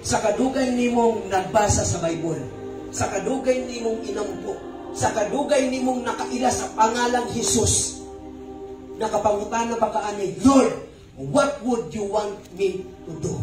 sa kadugay nimong nagbasa sa Bible, sa kadugay nimong inampo, sa kadugay nimong nakaila sa pangalang Jesus, nakapangutan na baka ani, Lord, what would you want me to do?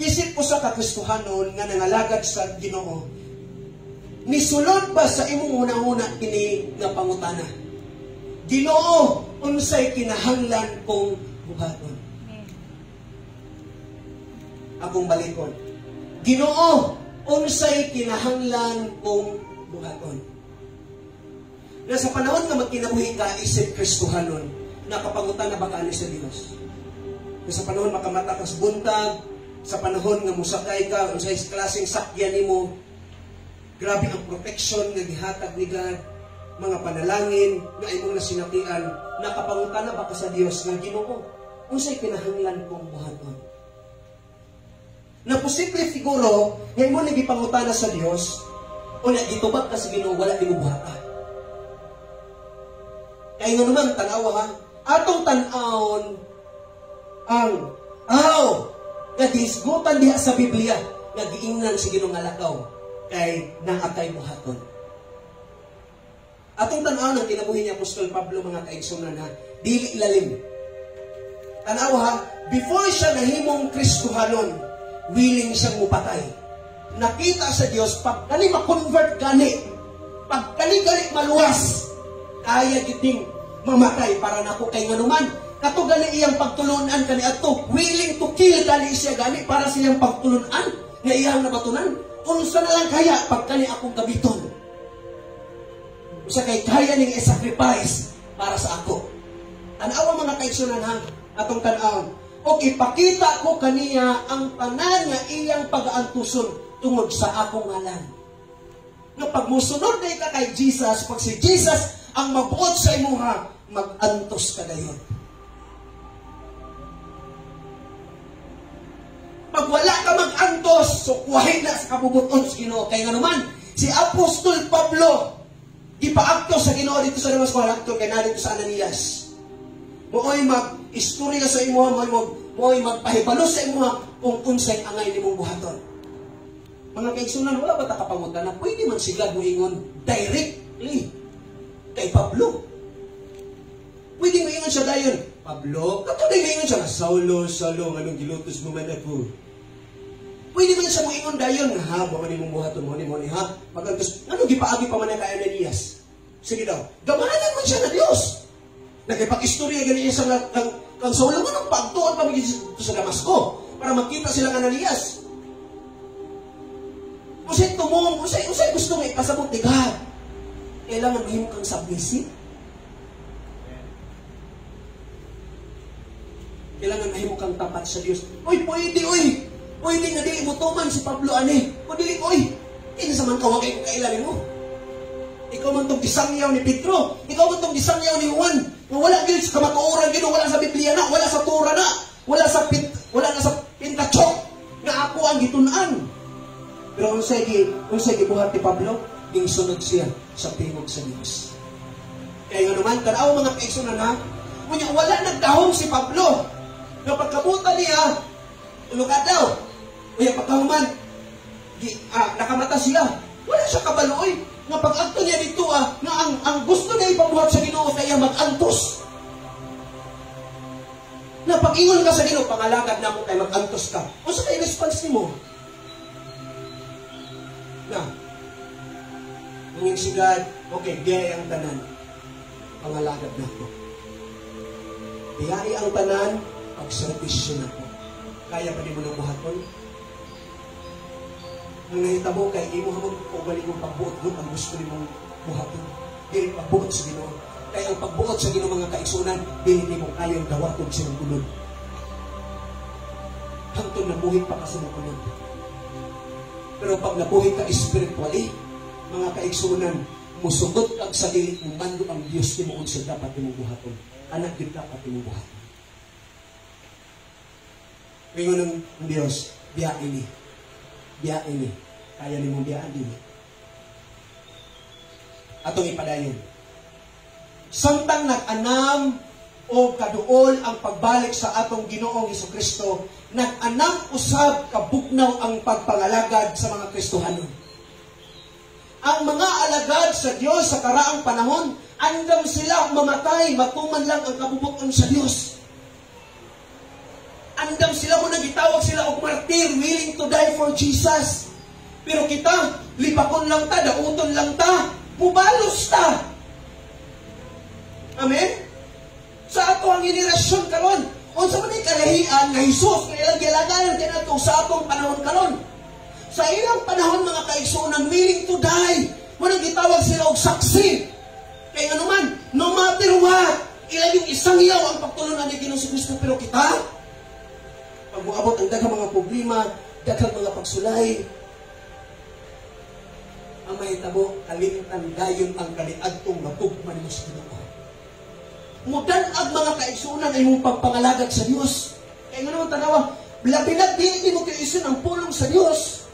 Isip ko sa kakristohanon nga nangalagad sa Ginoo, nisulod ba sa imong una-una kini nga pangutana? Ginoo, unsay kinahanglan kong buhaton? Akong balikon. Ginoo, unsay kinahanglan kong buhaton? Na sa panahon nga magkinabuhi ka isip kristohanon, nakapangutana ba ka ani sa Dios? Na sa panahon makamata ka sa buntag, sa panahon nga musakay ka, unsay klaseng sakyan nimo, grabe ang protection nga gihatag ni God, mga panalangin nga imong nasinakian, nakapangutana ba ka sa Dios nga Ginoo, unsay kinahanglan kong buhaton? Na posible siguro nga imo nagipangutana sa Dios, o nagitubag ka sa Ginoo, wala nimo buhatan. Kaya nga naman, tanawa ha, atong tanawon ang nga disgutan diha sa Biblia, nga giingnan si Ginoo nga lakaw kay naatay buhaton. Atong tan-aw ng kinabuhi ni Apostol Pablo, mga kaigsunan ha, dili lalim. Tanaw ha, before siya nahimong Kristohanon, willing siyang mupatay. Nakita sa Dios, pag kani ma-convert gani, pag kani maluwas, kaya giting mamatay para nako kay nganuman. Kato gani iyang pagtulunan kani ato, willing to kill gani siya gani para siyang pagtulunan nga iyang nabatunan. Unsa na lang kaya pag kani akong gabiton? Usa kay kaya ning i-sacrifice para sa ako. Tanawa mga kaigsunan ha, atong tan-aw. O ipakita ko kaniya ang tanan nga iyang pag-aantuson tungod sa akong ngalan. Nga pag musunod na ka kay Jesus, pag si Jesus ang mabuot sa imuha, mag-antos ka dayon. Pag wala ka mag-antos, so kuwahin na sa kabubuton sa Ginoo. Kaya nga naman, si Apostol Pablo, ipaakto sa Ginoo dito sa Damasco, akto kay narito sa Ananias. Mooy mag-istorya sa imo, mooy magpahibalo sa imo kung unsay angay nimong buhaton. Mga kaigsunan, wala ba ta kapangutan na pwede man sila muingon directly kay Pablo? Pwede moingon siya dayon, Pablo, kato na moingon siya na, Saulo, anong gilutos mo man ako? Pwede man siya moingon dayon, ha, mo ni mong buhaton, mo ni ha? Magantos, ano gipaagi pa man na kay Ananias? Sige daw, gamanan man siya na Dios. Nagipag-istorya ganyan sa kang Saulo mo nang pagtuon pa sa Damasco para makita sila ng Ananias. Usay tumong, usay gusto nga ipasabot ni God. Kailangan mahimo kang submissive. Kailangan mahimo kang tapat sa Dios. Uy, pwede, uy! Pwede nga dili mo tuman si Pablo ani. O dili, uy! Hindi sa man kawagay kung kailanin mo. Ikaw man itong gisangyaw ni Pedro. Ikaw man itong gisangyaw ni Juan. Wala gil sa kamatuoran gino, wala sa Biblia na, wala sa Torah na, wala na sa Pentateuch nga ako ang gitunan. Pero unsay gibuhat ni Pablo, gingsunod siya sa tingog sa Dios. Kaya nga naman, tanaw mga kaigsunan ha, wala nagdahong si Pablo. Nga pagkabutan niya, ulugad daw. Uya pagkahuman, nakamata siya. Wala siya kabaloy. Nga pag-agto niya dito nga ang gusto niya ipabuhat sa Ginoo kaya mag-antos. Na pag-ingon ka sa Ginoo, pangalagad na mo kay mag-antos ka. O sa kay response ni mo? Na, ngayong si God, okay, biyay ang tanan. Pangalagad na ko. Biyay ang tanan, pag-servisyo na ko. Kaya pa di mo nang buhaton? Ang nahitabo kay imo hamon kung galing mong pagbuot mo, ang gusto ni mong buhaton. Dili pagbuot sa Ginoo. Kaya ang pagbuot sa Ginoo mga kaigsunan, dili mo kayang dawaton sa ulod. Hangtod nabuhit pa ka sa ulod. Pero pag nabuhit ka spiritually, mga kaigsunan, musugot kag sa dili mong mando ang Dios ni mo unsa dapat ni mong buhaton. Anak gyud dapat ni mong buhaton. Mingon ng Dios, biya ini. Kaya ni mong biyaan din. Atong ipadayon. Samtang nag-anam o kaduol ang pagbalik sa atong Ginoong Hesukristo, nag-anam usab kabugnaw ang pagpangalagad sa mga Kristohanon. Ang mga alagad sa Dios sa karaang panahon, andam sila mamatay, matuman lang ang kabubuton sa Dios. Andam sila mo nagitawag sila og martir, willing to die for Jesus. Pero kita, lipakon lang ta, dauton lang ta, pubalos ta. Amen? Sa ato ang generasyon karon, unsa man ni kalahian nga Hesus nga ilang gilagayan kanato sa atong panahon karon. Sa ilang panahon mga kaigsuonan, willing to die, mo nagitawag sila og saksi. Kaya nga naman, no matter what, ilang yung isang yaw ang pagtulunan ni Ginoong Kristo, pero kita, pag muabot ang daghang mga problema, daghang mga pagsulay, ang mahitabo, kalimtan gayon ang kaliadtong matugman mo sa Ginoo. Mudanag mga kaigsuonan ay mong pagpangalagad sa Dios. Kaya nga naman tanawa, labinag di mo kayo isun ang pulong sa Dios.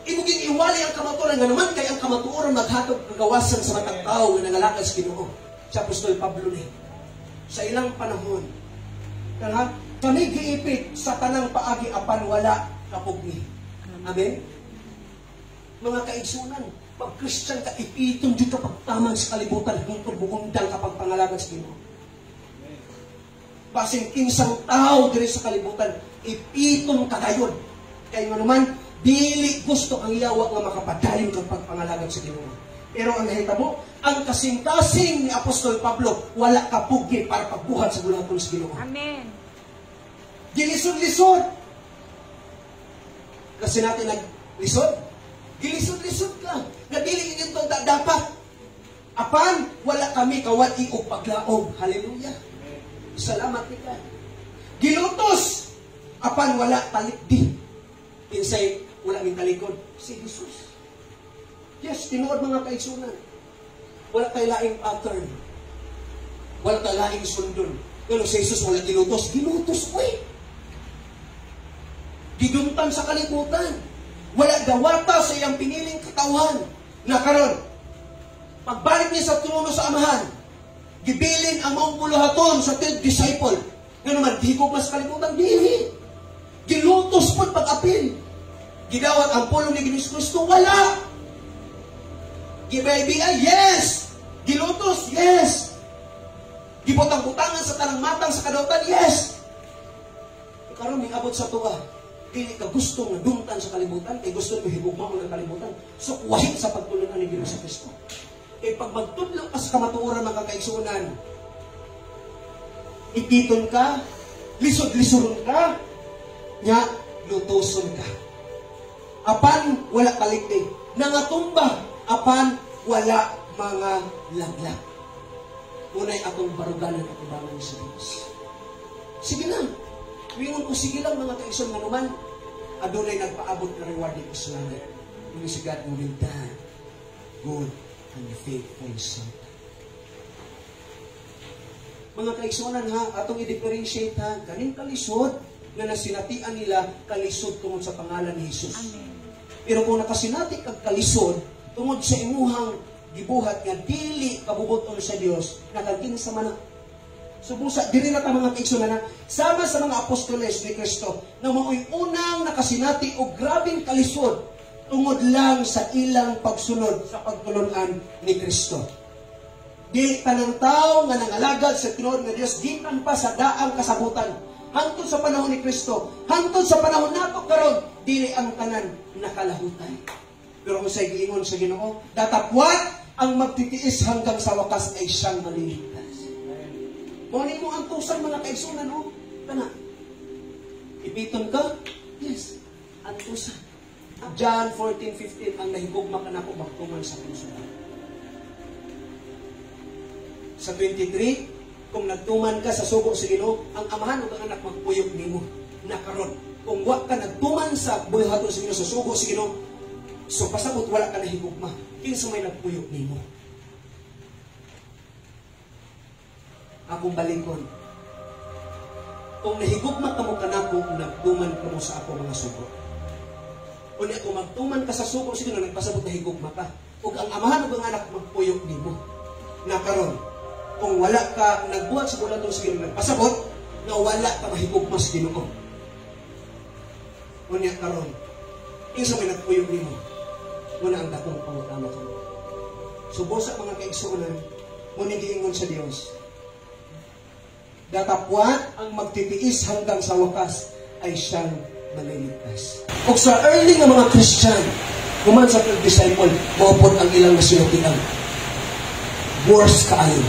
Imuging iwali ang kamatuoran nga naman kay ang kamatuoran maghatog kagawasan sa matang tao nga nangalakad sa Ginoo. Si Apostol Pablo ni. Sa ilang panahon, kami giipit sa tanang paagi apan wala kapugni. Amen? Mga kaigsuonan, pag Christian ka, ipiton dito pagtamang sa kalibutan hangtod buundang kapag pangalagan sa Ginoo. Basing kinsang tao diri sa kalibutan, ipiton ka kayon. Kaya nga naman, dili gusto ang yawa nga makapadayon kang pagpangalagan sa Ginoo. Pero ang nahitabo, ang kasing-kasing ni Apostol Pablo, wala kapugi para pagbuhat sa bulaton sa Ginoo. Amen. Gilisod-lisod. Kasi natin naglisod, gilisod-lisod ka. Nabiling ito dapat. Apan, wala kami kawati o paglaog. Hallelujah. Salamat ni God. Gilutos. Apan, wala talikdi. Pinsay, wala ng talikod. Si Jesus. Yes, tinuod mga kaigsunan. Wala tayo laing pattern. Wala tayo laing sundon. Pero si Jesus wala gilutos. Gilutos, gidumtan sa kalibutan. Wala gawata sa iyang piniling katawan. Na karon, pagbalik niya sa trono sa Amahan, gibilin ang maong buluhaton sa 10 disciple. Nga naman, higop na sa kalibutan, dili. Gilutos po pag-apil. Gidawat ang pulong ni Ginoong Kristo, wala. Gibaybiya, yes. Gilutos, yes. Gibutang-butangan sa tanang matang sa kadautan, yes. Karon may abot sa tuwa. Dili ka gusto nga dumtan sa kalibutan, kay gusto mo higugma mo ng kalibutan. So, wahit sa pagtulungan ni Ginoong Kristo. Kay pag magtudlo ka sa kamatuoran mga kaigsuonan, ipiton ka, lisod-lisoron ka, nya lutuson ka. Apan wala kalikdig. Nangatumba, apan wala mga laglag. Unay atong baruganan at ubangan sa Diyos. Sige lang. Wingon ko, sige lang mga kaigsoon nga naman, adunay nagpaabot na reward ni Islamet. Yung si God will done good and faithful son. Mga kaigsuonan ha, atong i-differentiate ha, kaning kalisod na nasinatian nila kalisod tungod sa pangalan ni Jesus. Amen. Pero kung nakasinati kag kalisod tungod sa imuhang gibuhat nga dili kabubuton sa Dios, nagkinsa man subusa diri na ta mga kaigsuonan na sama sa mga apostoles ni Kristo na mao'y unang nakasinati og grabing kalisod tungod lang sa ilang pagsunod sa pagtulunan ni Kristo. Di tanang tao nga nangalagad sa tinuod nga Dios gikan pa sa daang kasabutan. Hangtod sa panahon ni Kristo, hangtod sa panahon nato karon, dili ang tanan nakalahutan. Pero kung sa giingon sa Ginoo, datapwat ang magtitiis hanggang sa wakas ay siyang maliligtas. Kung ano mo ang tusan mga kaigsuonan, no? Kana. Ipiton ka? Yes. Ang tusan. John 14:15 ang nahigugma ka na ko magtuman sa kanusunan. Sa 23, kung nagtuman ka sa sugo sa Ginoo, ang amahan ug ang anak magpuyok nimo na karon. Kung wa ka nagtuman sa buhaton sa Ginoo sa sugo sa Ginoo, so pasabot wala ka nahigugma. Kinsa may nagpuyok nimo? Akong balikon. kung nahigugma kamo kanako, nagtuman kamo sa ako mga sugo. Kung ako magtuman ka sa sugo, sige na nagpasabot na higugma ka. Ug ang amahan ug ang anak magpuyok nimo. Na karon, kung wala ka nagbuhat sa bulan sige na nagpasabot, na wala ka mahigugma sa Ginoo. Unya karon, isa may nagpuyok nimo. Muna ang dakong pangutana ko. Subo sa mga kaigsuonan, muna giingon sa Dios. Datapwat ang magtitiis hanggang sa wakas ay siyang maliligtas. Kung sa early nga mga Christian, kuman sa disciple, maupod ang ilang nasinutian. Worse kaayo.